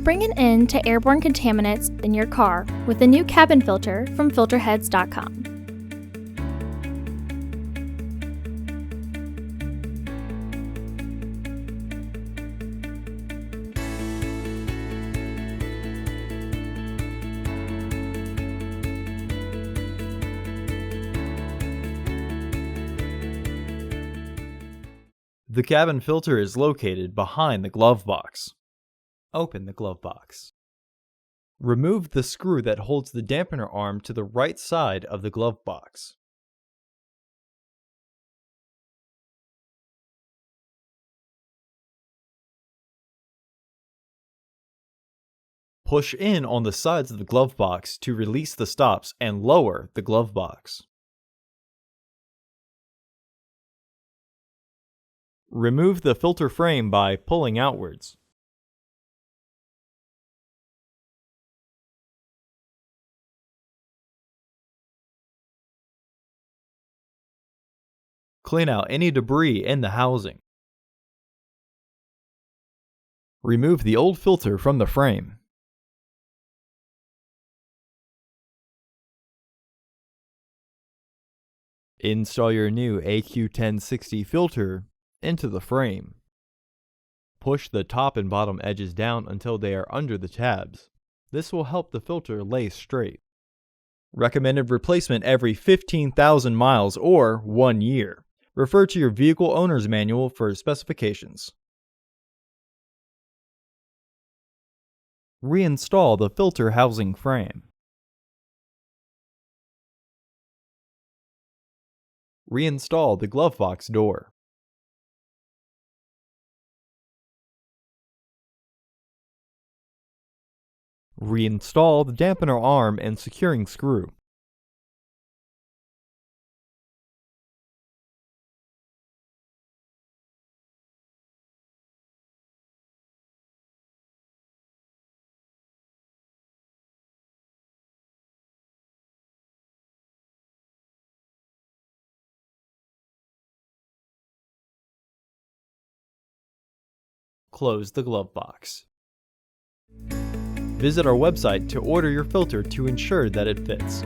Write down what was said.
Bring an end to airborne contaminants in your car with the new cabin filter from Filterheads.com. The cabin filter is located behind the glove box. Open the glove box. Remove the screw that holds the dampener arm to the right side of the glove box. Push in on the sides of the glove box to release the stops and lower the glove box. Remove the filter frame by pulling outwards. Clean out any debris in the housing. Remove the old filter from the frame. Install your new AQ1060 filter into the frame. Push the top and bottom edges down until they are under the tabs. This will help the filter lay straight. Recommended replacement every 15,000 miles or 1 year. Refer to your vehicle owner's manual for specifications. Reinstall the filter housing frame. Reinstall the glove box door. Reinstall the dampener arm and securing screw. Close the glove box. Visit our website to order your filter to ensure that it fits.